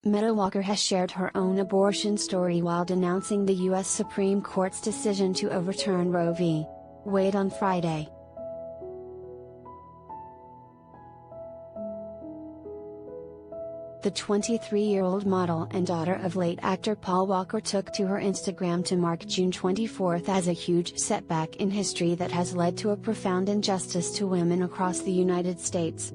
Meadow Walker has shared her own abortion story while denouncing the U.S. Supreme Court's decision to overturn Roe v. Wade on Friday. The 23-year-old model and daughter of late actor Paul Walker took to her Instagram to mark June 24 as a huge setback in history that has led to a profound injustice to women across the United States.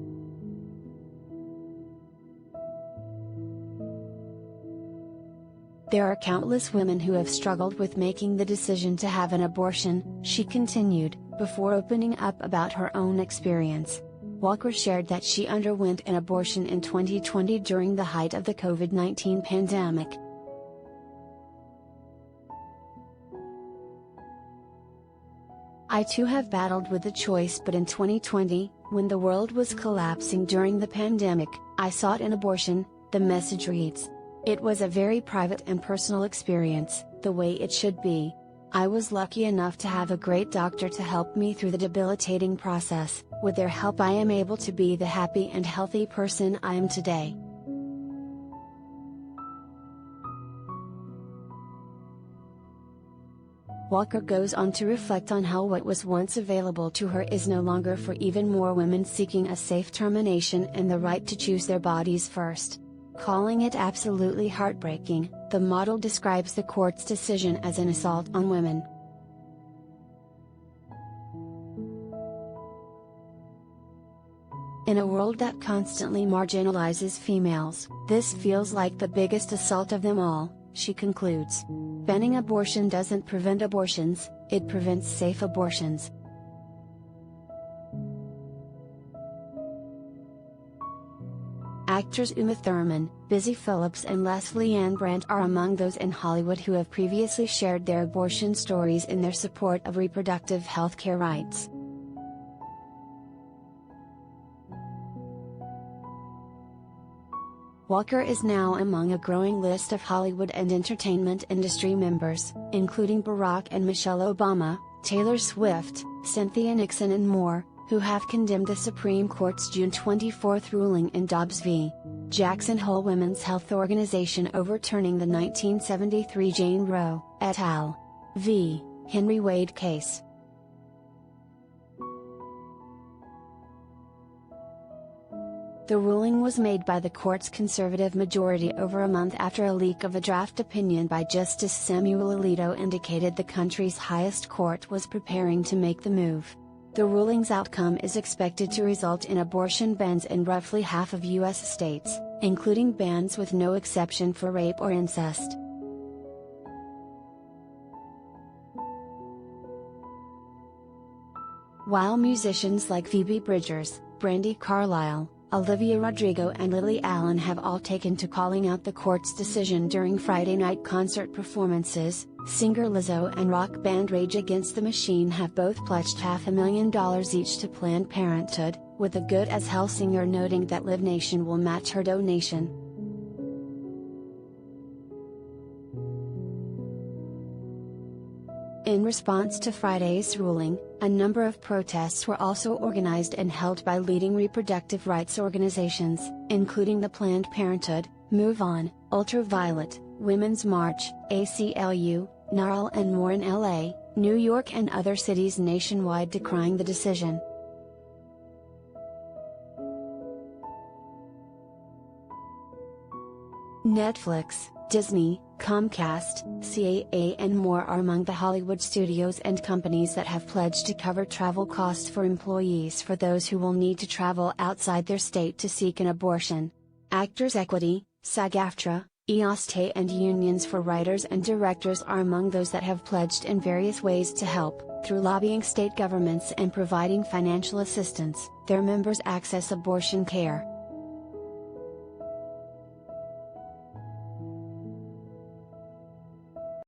There are countless women who have struggled with making the decision to have an abortion, she continued, before opening up about her own experience. Walker shared that she underwent an abortion in 2020 during the height of the COVID-19 pandemic. I too have battled with the choice, but in 2020, when the world was collapsing during the pandemic, I sought an abortion, the message reads. It was a very private and personal experience, the way it should be. I was lucky enough to have a great doctor to help me through the debilitating process. With their help I am able to be the happy and healthy person I am today. Walker goes on to reflect on how what was once available to her is no longer for even more women seeking a safe termination and the right to choose their bodies first. Calling it absolutely heartbreaking, the model describes the court's decision as an assault on women. In a world that constantly marginalizes females, this feels like the biggest assault of them all, she concludes. Banning abortion doesn't prevent abortions, it prevents safe abortions. Actors Uma Thurman, Busy Phillips and Leslie Ann Brandt are among those in Hollywood who have previously shared their abortion stories in their support of reproductive health care rights. Walker is now among a growing list of Hollywood and entertainment industry members, including Barack and Michelle Obama, Taylor Swift, Cynthia Nixon and more, who have condemned the Supreme Court's June 24 ruling in Dobbs v. Jackson Hole Women's Health Organization overturning the 1973 Jane Roe, et al. v. Henry Wade case. The ruling was made by the court's conservative majority over a month after a leak of a draft opinion by Justice Samuel Alito indicated the country's highest court was preparing to make the move. The ruling's outcome is expected to result in abortion bans in roughly half of U.S. states, including bans with no exception for rape or incest. While musicians like Phoebe Bridgers, Brandi Carlile, Olivia Rodrigo and Lily Allen have all taken to calling out the court's decision during Friday night concert performances, singer Lizzo and rock band Rage Against the Machine have both pledged $500,000 each to Planned Parenthood, with a Good as Hell singer noting that Live Nation will match her donation. In response to Friday's ruling, a number of protests were also organized and held by leading reproductive rights organizations, including the Planned Parenthood, Move On, Ultraviolet, Women's March, ACLU, NARAL and more in LA, New York and other cities nationwide decrying the decision. Netflix, Disney, Comcast, CAA and more are among the Hollywood studios and companies that have pledged to cover travel costs for employees for those who will need to travel outside their state to seek an abortion. Actors Equity, SAG-AFTRA, EOSTA and unions for writers and directors are among those that have pledged in various ways to help, through lobbying state governments and providing financial assistance, their members access abortion care.